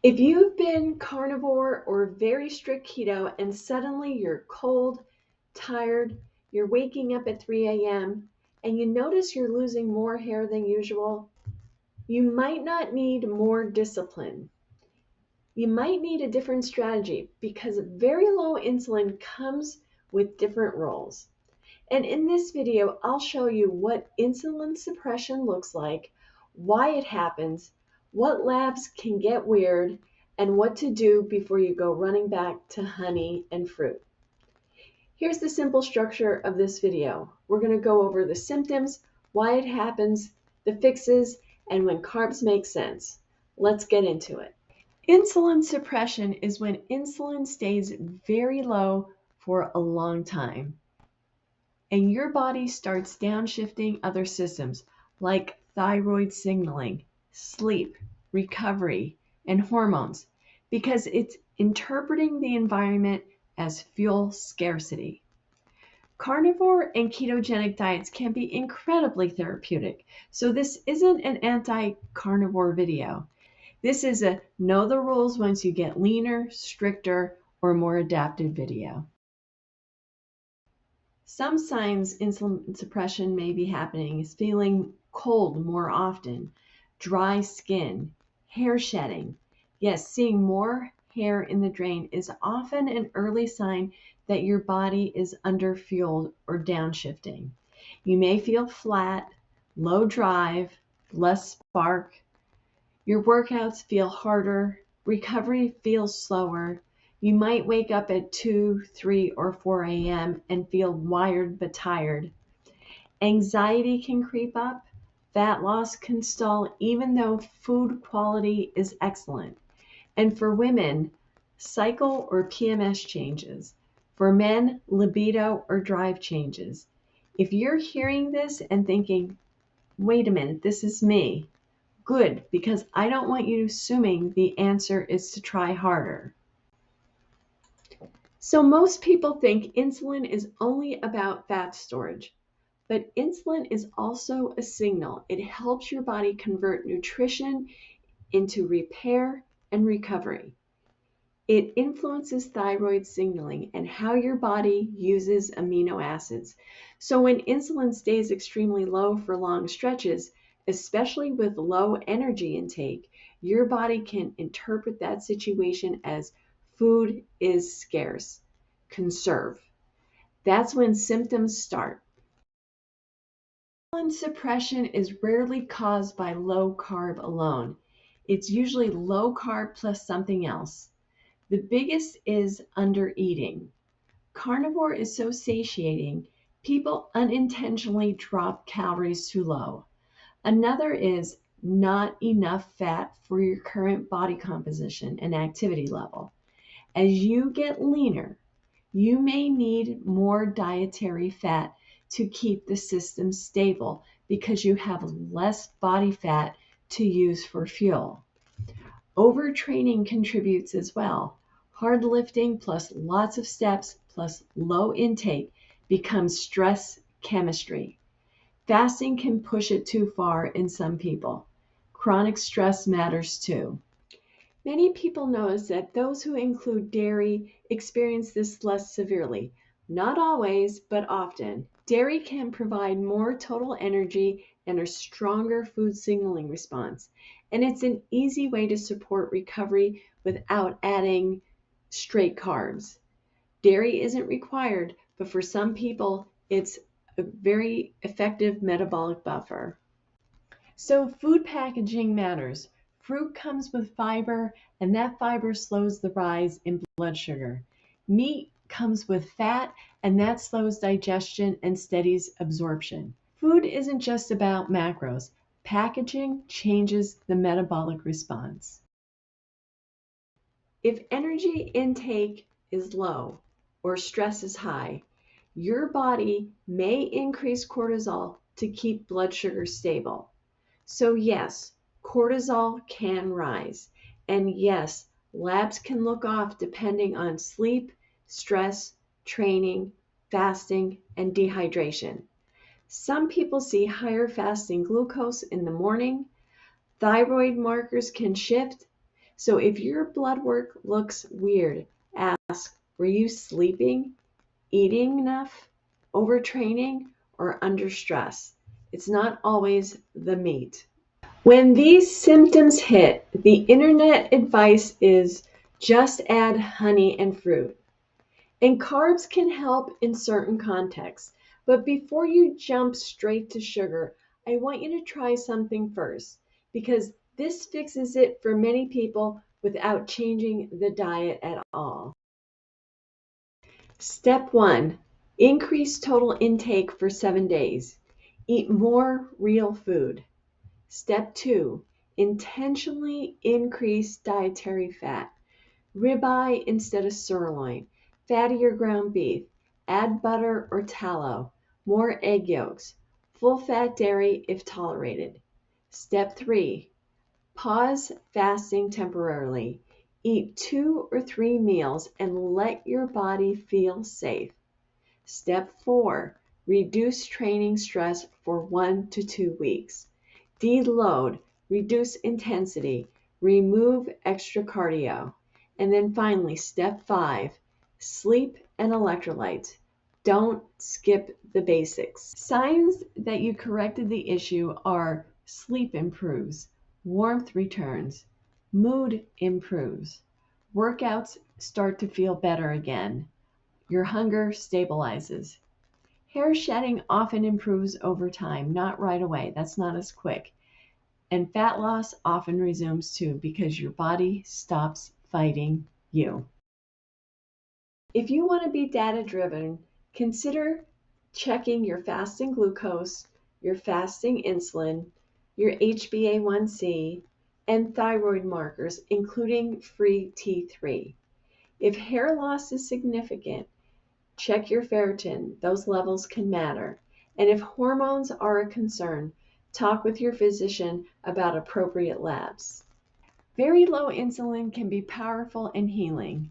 If you've been carnivore or very strict keto and suddenly you're cold, tired, you're waking up at 3 a.m., and you notice you're losing more hair than usual, you might not need more discipline. You might need a different strategy because very low insulin comes with different roles. And in this video, I'll show you what insulin suppression looks like, why it happens, what labs can get weird, and what to do before you go running back to honey and fruit. Here's the simple structure of this video. We're going to go over the symptoms, why it happens, the fixes, and when carbs make sense. Let's get into it. Insulin suppression is when insulin stays very low for a long time, and your body starts downshifting other systems like thyroid signaling, sleep, recovery, and hormones because it's interpreting the environment as fuel scarcity. Carnivore and ketogenic diets can be incredibly therapeutic, so this isn't an anti-carnivore video. This is a know the rules once you get leaner, stricter, or more adapted video. Some signs insulin suppression may be happening is feeling cold more often, dry skin, hair shedding. Yes, seeing more hair in the drain is often an early sign that your body is underfueled or downshifting. You may feel flat, low drive, less spark. Your workouts feel harder, recovery feels slower. You might wake up at 2, 3, or 4 a.m. and feel wired but tired. Anxiety can creep up. Fat loss can stall even though food quality is excellent. And for women, cycle or PMS changes. For men, libido or drive changes. If you're hearing this and thinking, wait a minute, this is me, good, because I don't want you assuming the answer is to try harder. So most people think insulin is only about fat storage, but insulin is also a signal. It helps your body convert nutrition into repair and recovery. It influences thyroid signaling and how your body uses amino acids. So when insulin stays extremely low for long stretches, especially with low energy intake, your body can interpret that situation as food is scarce. Conserve. That's when symptoms start. Insulin suppression is rarely caused by low carb alone. It's usually low carb plus something else. The biggest is undereating. Carnivore is so satiating, people unintentionally drop calories too low. Another is not enough fat for your current body composition and activity level. As you get leaner, you may need more dietary fat to keep the system stable because you have less body fat to use for fuel. Overtraining contributes as well. Hard lifting plus lots of steps plus low intake becomes stress chemistry. Fasting can push it too far in some people. Chronic stress matters too. Many people notice that those who include dairy experience this less severely. Not always, but often. Dairy can provide more total energy and a stronger food signaling response. And it's an easy way to support recovery without adding straight carbs. Dairy isn't required, but for some people, it's a very effective metabolic buffer. So food packaging matters. Fruit comes with fiber, and that fiber slows the rise in blood sugar. Meat comes with fat, and that slows digestion and steadies absorption. Food isn't just about macros. Packaging changes the metabolic response. If energy intake is low or stress is high, your body may increase cortisol to keep blood sugar stable. So yes, cortisol can rise. And yes, labs can look off depending on sleep, stress, training, fasting, and dehydration. Some people see higher fasting glucose in the morning. Thyroid markers can shift. So if your blood work looks weird, ask, were you sleeping, eating enough, overtraining, or under stress? It's not always the meat. When these symptoms hit, the internet advice is just add honey and fruit. And carbs can help in certain contexts. But before you jump straight to sugar, I want you to try something first because this fixes it for many people without changing the diet at all. Step 1. Increase total intake for 7 days. Eat more real food. Step 2. Intentionally increase dietary fat. Ribeye instead of sirloin, fattier ground beef, add butter or tallow, more egg yolks, full fat dairy if tolerated. Step 3. Pause fasting temporarily. Eat 2 or 3 meals and let your body feel safe. Step 4. Reduce training stress for 1 to 2 weeks. Deload, reduce intensity, remove extra cardio. And then finally, step 5, sleep and electrolytes. Don't skip the basics. Signs that you corrected the issue are sleep improves, warmth returns, mood improves, workouts start to feel better again, your hunger stabilizes. Hair shedding often improves over time, not right away. That's not as quick. And fat loss often resumes too because your body stops fighting you. If you want to be data driven, consider checking your fasting glucose, your fasting insulin, your HbA1c, and thyroid markers, including free T3. If hair loss is significant, check your ferritin. Those levels can matter. And if hormones are a concern, talk with your physician about appropriate labs. Very low insulin can be powerful and healing,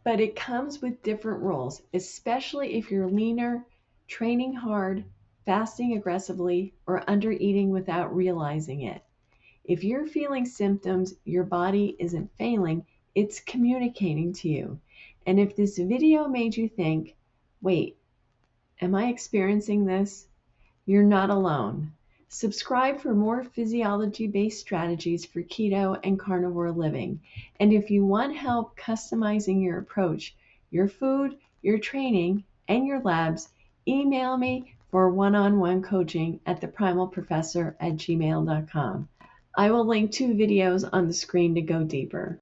but it comes with different rules, especially if you're leaner, training hard, fasting aggressively, or undereating without realizing it. If you're feeling symptoms your body isn't failing, it's communicating to you. And if this video made you think, wait, am I experiencing this? You're not alone. Subscribe for more physiology-based strategies for keto and carnivore living. And if you want help customizing your approach, your food, your training, and your labs, email me for one-on-one coaching at theprimalprofessor@gmail.com. I will link 2 videos on the screen to go deeper.